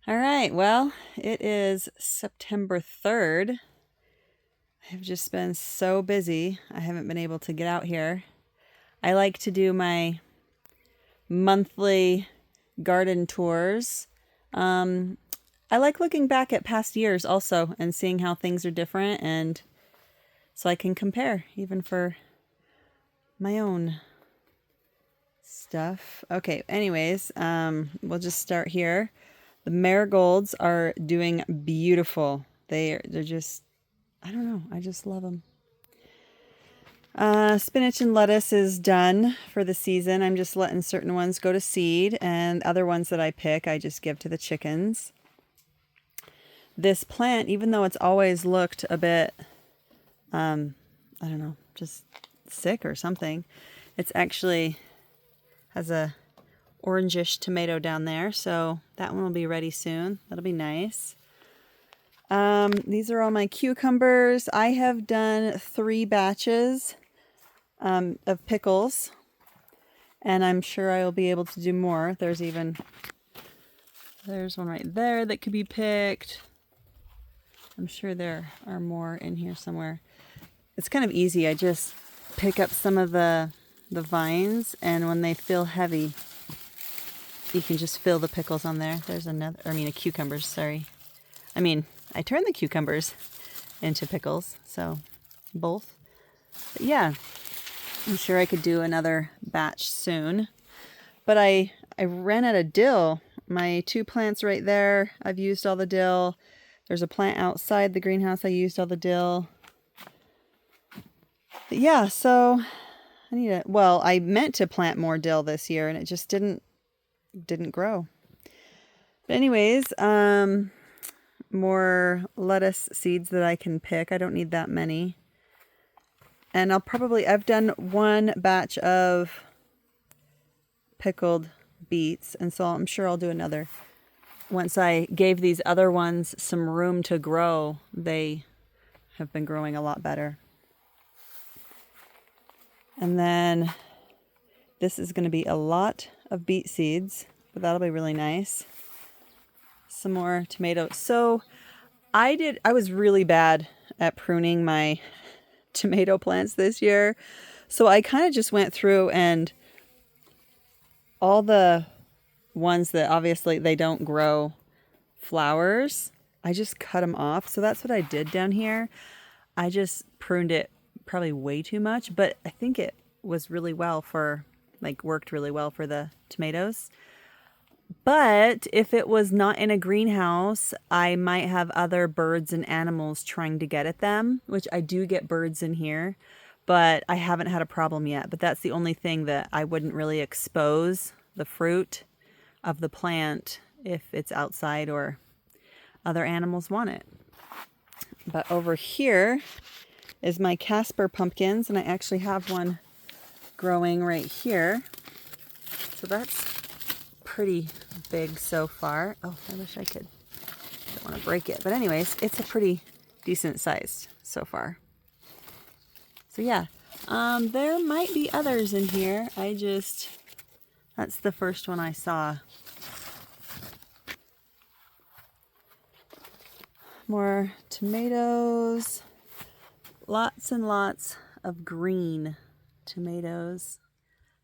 All right, well, it is September 3rd. I've just been so busy. I haven't been able to get out here. I like to do my monthly garden tours. Um, I like looking back at past years also and seeing how things are different, and so I can compare even for my own stuff. Okay, anyways, we'll just start here. The marigolds are doing beautiful. They're just, I don't know, I just love them. Spinach and lettuce is done for the season. I'm just letting certain ones go to seed, and other ones that I pick, I just give to the chickens. This plant, even though it's always looked a bit, I don't know, just sick or something, it's actually has a orangish tomato down there, so that one will be ready soon. That'll be nice. These are all my cucumbers. I have done 3 batches of pickles, and I'm sure I will be able to do more. There's one right there that could be picked. I'm sure there are more in here somewhere. It's kind of easy. I just pick up some of the vines, and when they feel heavy, you can just fill the pickles on there. There's cucumbers, sorry. I turn the cucumbers into pickles, so both. But yeah, I'm sure I could do another batch soon. But I ran out of dill. My 2 plants right there, I've used all the dill. There's a plant outside the greenhouse, I used all the dill. But yeah, so I meant to plant more dill this year, and it just didn't grow. But anyways, more lettuce seeds that I can pick. I don't need that many. And I've done 1 batch of pickled beets, and so I'm sure I'll do another. Once I gave these other ones some room to grow, they have been growing a lot better. And then this is going to be a lot of beet seeds, but that'll be really nice. Some more tomatoes. So I was really bad at pruning my tomato plants this year. So I kind of just went through, and all the ones that obviously they don't grow flowers, I just cut them off. So that's what I did down here. I just pruned it probably way too much, but I think it was really well worked really well for the tomatoes. But if it was not in a greenhouse, I might have other birds and animals trying to get at them, which I do get birds in here, but I haven't had a problem yet. But that's the only thing that I wouldn't really expose the fruit of the plant if it's outside or other animals want it. But over here is my Casper pumpkins, and I actually have one growing right here. So that's pretty big so far. Oh, I wish I could. Don't want to break it. But anyways, it's a pretty decent size so far. So yeah, there might be others in here. That's the first one I saw. More tomatoes. Lots and lots of green tomatoes.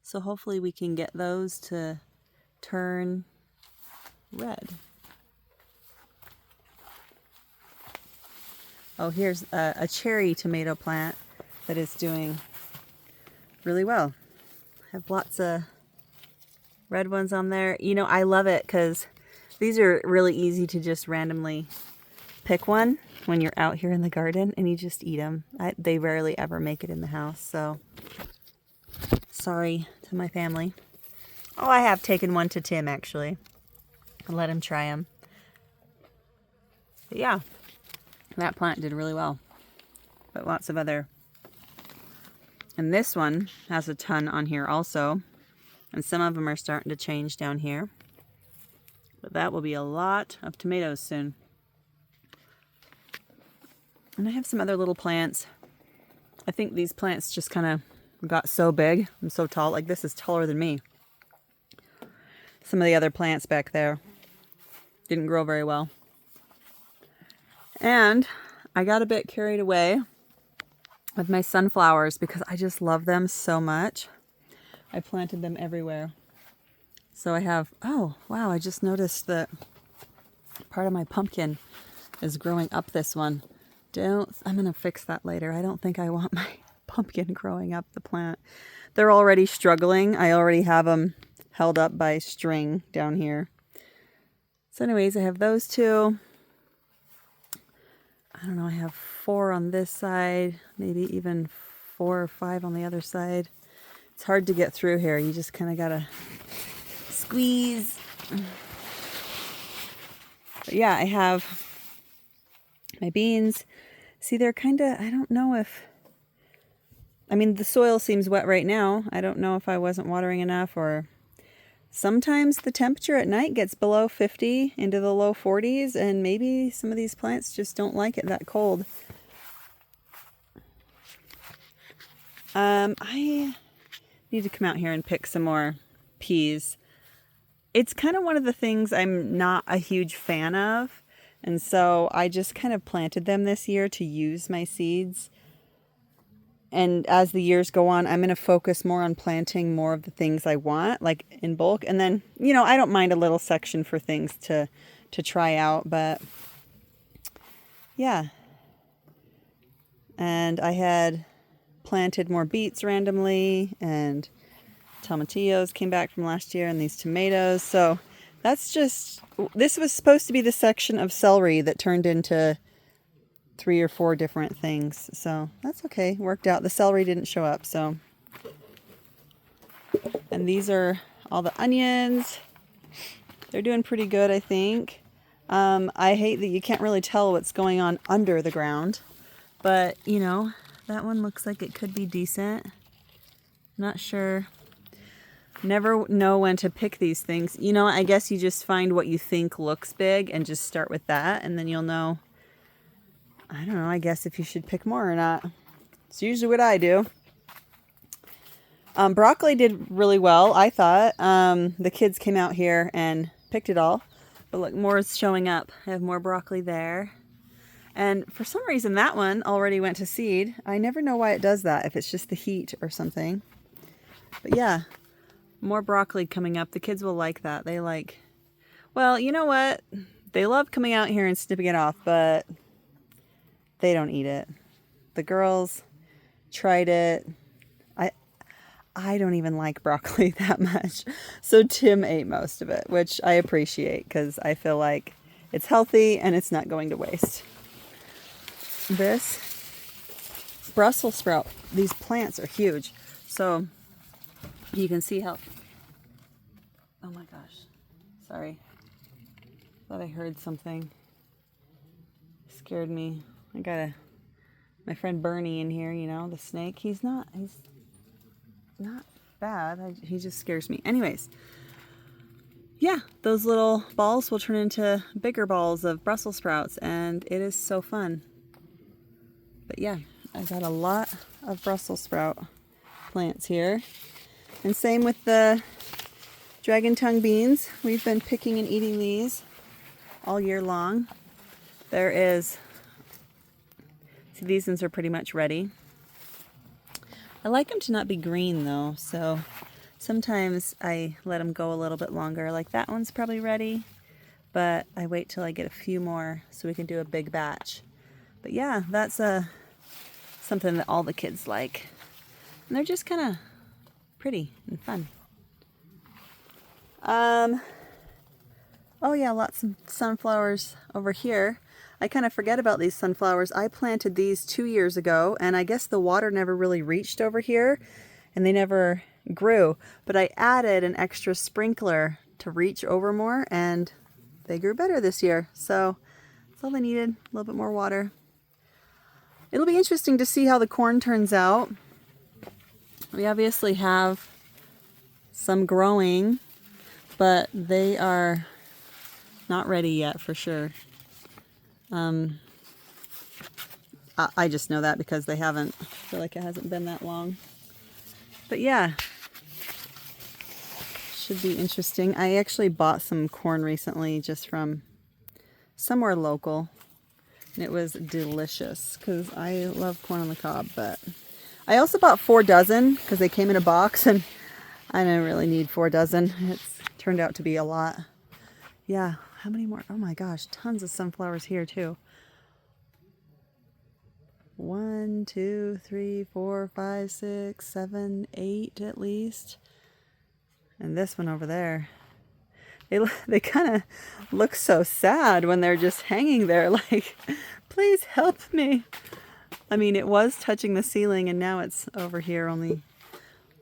So hopefully we can get those to turn red. Oh, here's a cherry tomato plant that is doing really well. I have lots of red ones on there. I love it because these are really easy to just randomly pick one when you're out here in the garden and you just eat them. They rarely ever make it in the house, so sorry to my family. Oh, I have taken one to Tim, actually. I let him try them. But yeah, that plant did really well. But lots of other. And this one has a ton on here also. And some of them are starting to change down here. But that will be a lot of tomatoes soon. And I have some other little plants. I think these plants just kind of got so big and so tall. Like, this is taller than me. Some of the other plants back there. Didn't grow very well. And I got a bit carried away with my sunflowers because I just love them so much. I planted them everywhere. So I have, oh wow, I just noticed that part of my pumpkin is growing up this one. I'm gonna fix that later. I don't think I want my pumpkin growing up the plant. They're already struggling. I already have them held up by string down here. So anyways, I have those two. I don't know, I have 4 on this side, maybe even 4 or 5 on the other side. It's hard to get through here. You just kind of gotta squeeze. But yeah, I have my beans. See, they're kind of, I don't know if, I mean, the soil seems wet right now. I don't know if I wasn't watering enough, or sometimes the temperature at night gets below 50 into the low 40s, and maybe some of these plants just don't like it that cold. I need to come out here and pick some more peas. It's kind of one of the things I'm not a huge fan of. And so I just kind of planted them this year to use my seeds. And as the years go on, I'm going to focus more on planting more of the things I want, like in bulk. And then, you know, I don't mind a little section for things to try out, but yeah. And I had planted more beets randomly, and tomatillos came back from last year, and these tomatoes. So that's just, this was supposed to be the section of celery that turned into 3 or 4 different things. So that's okay. Worked out. The celery didn't show up. So, and these are all the onions. They're doing pretty good, I think. I hate that you can't really tell what's going on under the ground, but you know, that one looks like it could be decent. Not sure. Never know when to pick these things. You know, I guess you just find what you think looks big and just start with that, and then you'll know, I don't know, I guess if you should pick more or not. It's usually what I do. Broccoli did really well, I thought. The kids came out here and picked it all. But look, more is showing up. I have more broccoli there. And for some reason, that one already went to seed. I never know why it does that, if it's just the heat or something. But yeah, more broccoli coming up. The kids will like that. They like, well, you know what? They love coming out here and snipping it off, but they don't eat it. The girls tried it. I don't even like broccoli that much. So Tim ate most of it, which I appreciate because I feel like it's healthy and it's not going to waste. This Brussels sprout, these plants are huge. So you can see how, oh my gosh, sorry. Thought I heard something. Scared me. I got my friend Bernie in here, you know, the snake. He's not bad. He just scares me. Anyways, yeah, those little balls will turn into bigger balls of Brussels sprouts, and it is so fun. But yeah, I got a lot of Brussels sprout plants here. And same with the dragon tongue beans. We've been picking and eating these all year long. There is, see, these ones are pretty much ready. I like them to not be green though, so sometimes I let them go a little bit longer. Like that one's probably ready, but I wait till I get a few more so we can do a big batch. But yeah, that's something that all the kids like. And they're just kind of pretty and fun. Oh yeah, lots of sunflowers over here. I kind of forget about these sunflowers. I planted these 2 years ago, and I guess the water never really reached over here, and they never grew. But I added an extra sprinkler to reach over more, and they grew better this year. So that's all they needed, a little bit more water. It'll be interesting to see how the corn turns out. We obviously have some growing, but they are not ready yet for sure. I just know that because they haven't, I feel like it hasn't been that long. But yeah, should be interesting. I actually bought some corn recently just from somewhere local. And it was delicious because I love corn on the cob. But I also bought 4 dozen because they came in a box, and I didn't really need 4 dozen. It's turned out to be a lot. Yeah, how many more? Oh my gosh, tons of sunflowers here too. 1, 2, 3, 4, 5, 6, 7, 8 at least. And this one over there. They kind of look so sad when they're just hanging there like, please help me. I mean, it was touching the ceiling and now it's over here only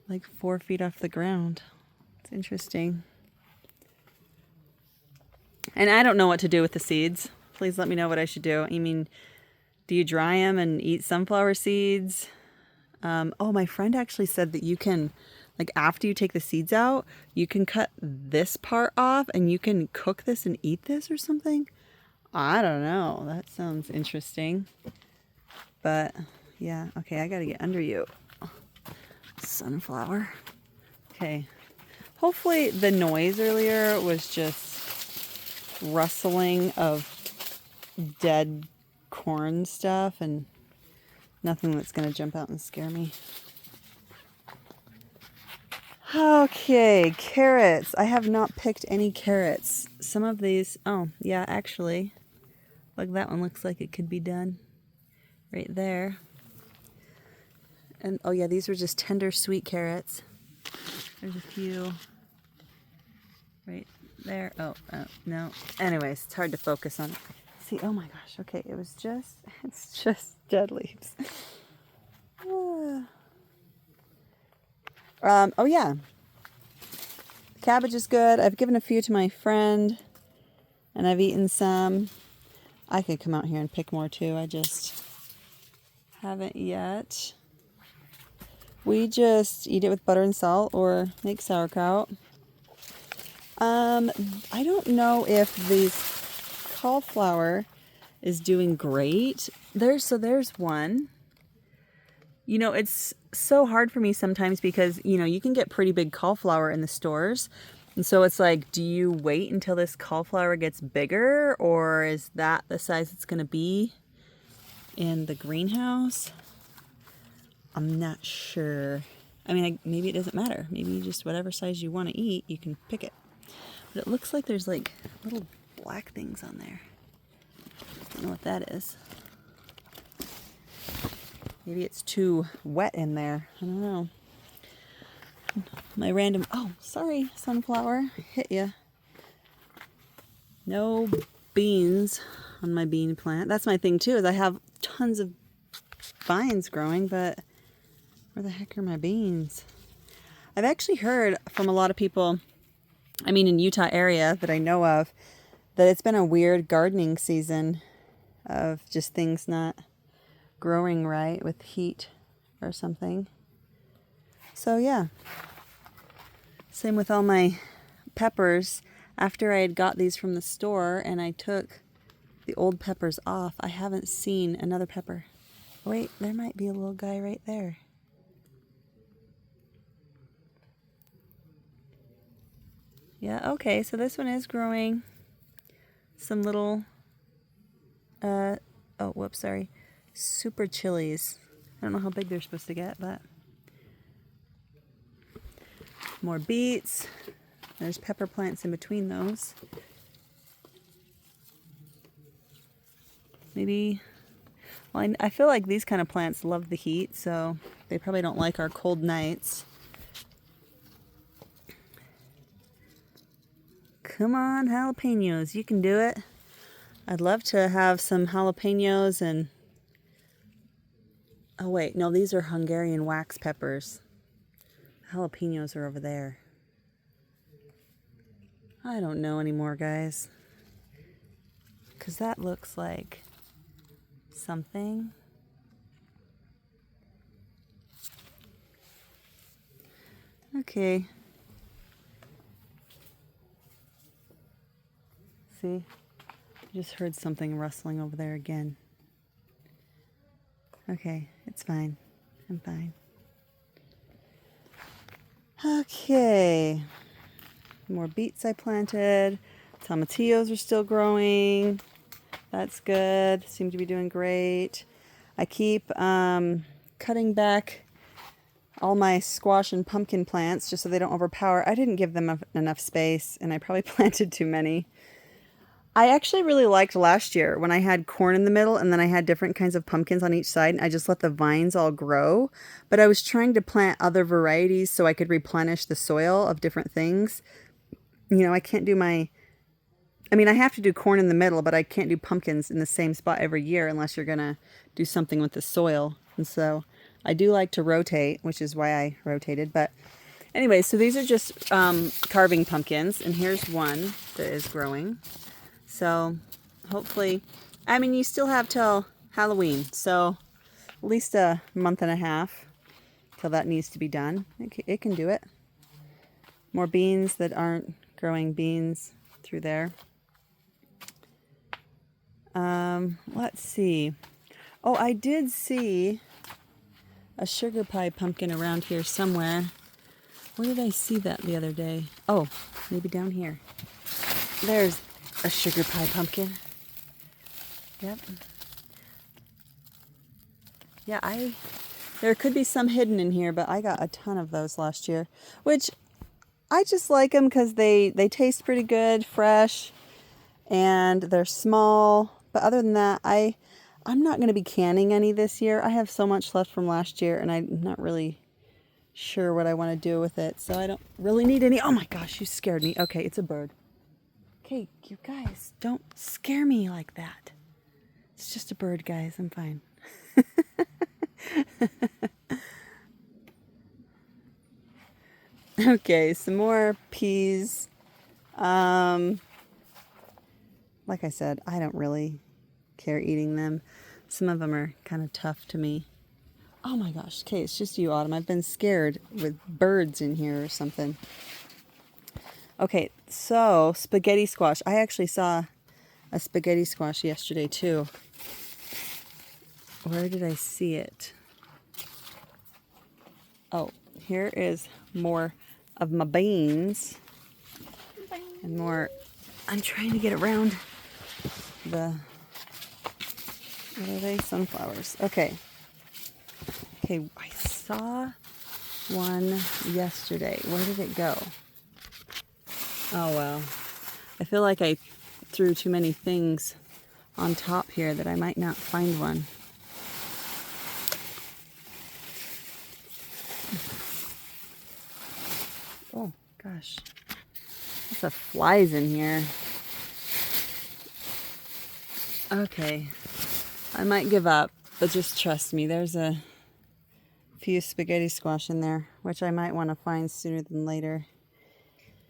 like 4 feet off the ground. It's interesting. And I don't know what to do with the seeds. Please let me know what I should do. I mean, do you dry them and eat sunflower seeds? Oh, my friend actually said that you can, like after you take the seeds out, you can cut this part off and you can cook this and eat this or something. I don't know. That sounds interesting. But yeah, okay, I gotta get under you. Sunflower. Okay. Hopefully the noise earlier was just rustling of dead corn stuff and nothing that's gonna jump out and scare me. Okay, carrots. I have not picked any carrots. Some of these, oh yeah, actually, look, that one looks like it could be done right there. And oh yeah, these were just tender sweet carrots. There's a few right there. Oh, no. Anyways, it's hard to focus on. See, oh my gosh. Okay, it's just dead leaves. Oh yeah. Cabbage is good. I've given a few to my friend and I've eaten some. I could come out here and pick more too. I just haven't yet. We just eat it with butter and salt or make sauerkraut. I don't know if these cauliflower is doing great. There's one. You know, it's so hard for me sometimes because, you know, you can get pretty big cauliflower in the stores. And so it's like, do you wait until this cauliflower gets bigger, or is that the size it's going to be in the greenhouse? I'm not sure. I mean, maybe it doesn't matter. Maybe just whatever size you want to eat, you can pick it. But it looks like there's like little black things on there. I don't know what that is. Maybe it's too wet in there. I don't know. My random, oh, sorry, sunflower, hit ya. No beans on my bean plant. That's my thing too, is I have tons of vines growing, but where the heck are my beans? I've actually heard from a lot of people, I mean in Utah area that I know of, that it's been a weird gardening season of just things not growing right with heat or something. So yeah. Same with all my peppers. After I had got these from the store and I took the old peppers off, I haven't seen another pepper. Wait, there might be a little guy right there. Yeah, okay, so this one is growing some little, oh, whoops, sorry, super chilies. I don't know how big they're supposed to get, but more beets. There's pepper plants in between those. Maybe, well, I feel like these kind of plants love the heat, so they probably don't like our cold nights. Come on, jalapenos, you can do it. I'd love to have some jalapenos and, oh wait, no, these are Hungarian wax peppers. Jalapenos are over there. I don't know anymore, guys. Because that looks like something. Okay. See? I just heard something rustling over there again. Okay, it's fine. I'm fine. Okay. More beets I planted. Tomatillos are still growing. That's good. Seem to be doing great. I keep cutting back all my squash and pumpkin plants just so they don't overpower. I didn't give them enough space, and I probably planted too many. I actually really liked last year when I had corn in the middle and then I had different kinds of pumpkins on each side, and I just let the vines all grow. But I was trying to plant other varieties so I could replenish the soil of different things. You know, I can't do I have to do corn in the middle, but I can't do pumpkins in the same spot every year unless you're going to do something with the soil. And so I do like to rotate, which is why I rotated. But anyway, so these are just carving pumpkins, and here's one that is growing. So hopefully, you still have till Halloween, so at least a month and a half till that needs to be done. It can do it. More beans that aren't growing beans through there. Let's see. Oh, I did see a sugar pie pumpkin around here somewhere. Where did I see that the other day? Oh, maybe down here. There's a sugar pie pumpkin. Yep. Yeah, there could be some hidden in here, but I got a ton of those last year, which I just like them because they taste pretty good, fresh, and they're small. But other than that, I'm not going to be canning any this year. I have so much left from last year, and I'm not really sure what I want to do with it, so I don't really need any. Oh my gosh, you scared me. Okay, it's a bird. Okay, you guys, don't scare me like that. It's just a bird, guys. I'm fine. Okay, some more peas. Like I said, I don't really care eating them. Some of them are kind of tough to me. Oh my gosh. Okay, it's just you, Autumn. I've been scared with birds in here or something. Okay, so spaghetti squash. I actually saw a spaghetti squash yesterday too. Where did I see it? Oh, here is more of my beans. And more, I'm trying to get around what are they? Sunflowers. Okay. Okay, I saw one yesterday. Where did it go? Oh, wow. I feel like I threw too many things on top here that I might not find one. Oh, gosh. Lots of flies in here. Okay. I might give up, but just trust me. There's a few spaghetti squash in there, which I might want to find sooner than later.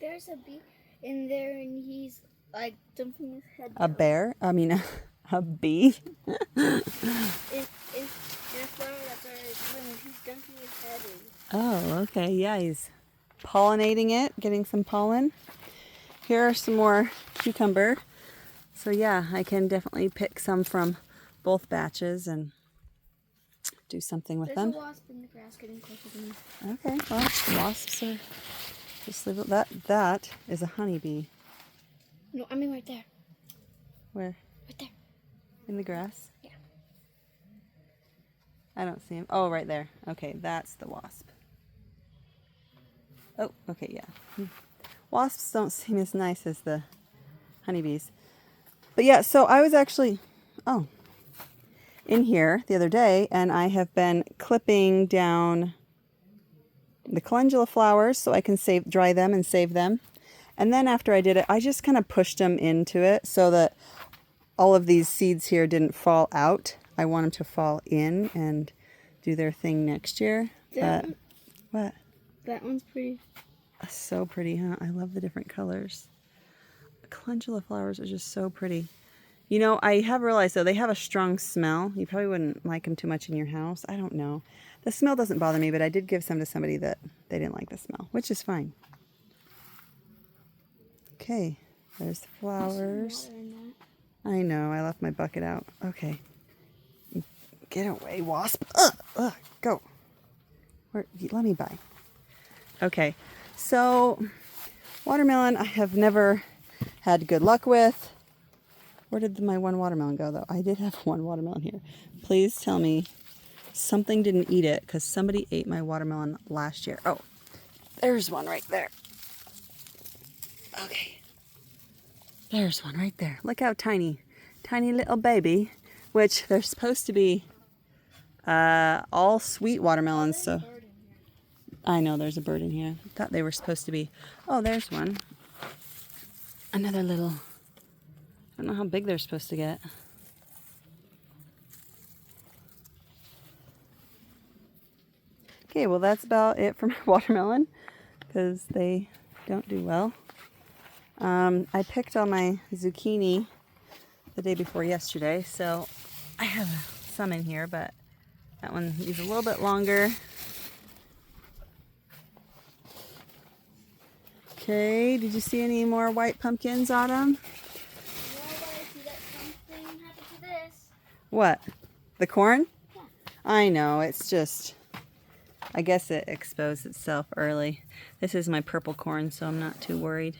There's a bee in there, and he's like dumping his head A down. bear? A bee? In a flower that's already blooming, he's dunking his head in. Oh, okay. Yeah, he's pollinating it, getting some pollen. Here are some more cucumber. So yeah, I can definitely pick some from both batches and do something with them. There's a wasp in the grass getting closer to me. Okay, well, wasps are just leave it. That is a honeybee. No, I mean right there. Where? Right there. In the grass? Yeah. I don't see him. Oh, right there. Okay, that's the wasp. Oh, okay, yeah. Wasps don't seem as nice as the honeybees. But yeah, so I was actually, in here the other day, and I have been clipping down the calendula flowers so I can dry them and save them. And then after I did it, I just kind of pushed them into it so that all of these seeds here didn't fall out. I want them to fall in and do their thing next year. What? That one's pretty. So pretty, huh? I love the different colors. Calendula flowers are just so pretty. You know, I have realized, though, they have a strong smell. You probably wouldn't like them too much in your house. I don't know. The smell doesn't bother me, but I did give some to somebody that they didn't like the smell, which is fine. Okay, there's the flowers. I know, I left my bucket out. Okay. Get away, wasp. Go. Let me by. Okay, so watermelon I have never had good luck with. Where did my one watermelon go, though? I did have one watermelon here. Please tell me something didn't eat it, because somebody ate my watermelon last year. Oh, there's one right there. Okay. There's one right there. Look how tiny. Tiny little baby, which they're supposed to be all sweet watermelons, so... I know there's a bird in here. I thought they were supposed to be... Oh, there's one. Another little... I don't know how big they're supposed to get. Okay, well that's about it for my watermelon, because they don't do well. I picked all my zucchini the day before yesterday, so I have some in here, but that one needs a little bit longer. Okay, did you see any more white pumpkins, Autumn? No, but I see that something happened to this. What? The corn? Yeah. I know, it's just, I guess it exposed itself early. This is my purple corn, so I'm not too worried.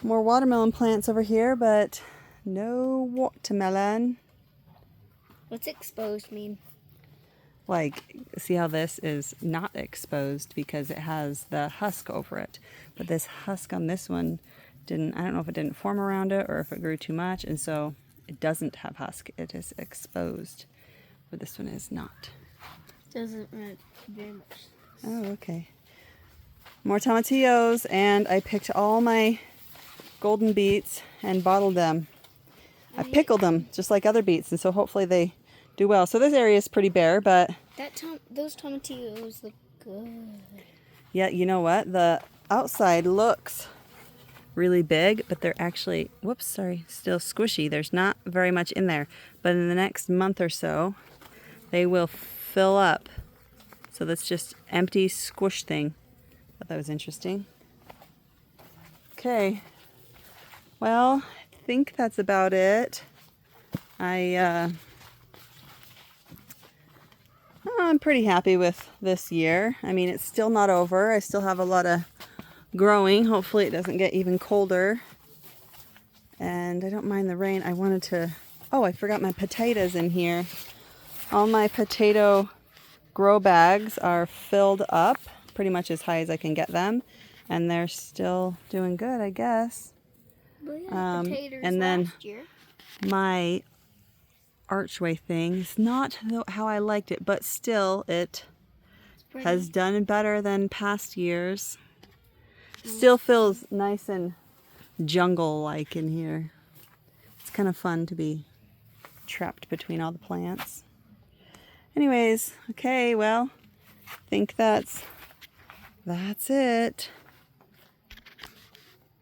More watermelon plants over here, but no watermelon. What's exposed mean? Like, see how this is not exposed because it has the husk over it. But this husk on this one didn't, I don't know if it didn't form around it or if it grew too much, and so it doesn't have husk. It is exposed, but this one is not. Doesn't make very much. Oh, okay. More tomatillos, and I picked all my golden beets and bottled them. I pickled them just like other beets, and so hopefully they do well. So this area is pretty bare, but Those tomatillos look good. yeah, you know what? The outside looks really big, but they're actually, whoops, sorry, still squishy. There's not very much in there, but in the next month or so, they will fill up. So that's just empty squish thing. Thought that was interesting. Okay. Well, I think that's about it. I'm pretty happy with this year. I mean, it's still not over. I still have a lot of growing. Hopefully it doesn't get even colder. And I don't mind the rain. I wanted to... Oh, I forgot my potatoes in here. All my potato grow bags are filled up, pretty much as high as I can get them. And they're still doing good, I guess. We had potatoes and then last year. my archway thing is not how I liked it, but still it has done better than past years. Still feels nice and jungle-like in here. It's kind of fun to be trapped between all the plants. Anyways, okay, well, I think that's it.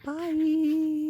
Bye.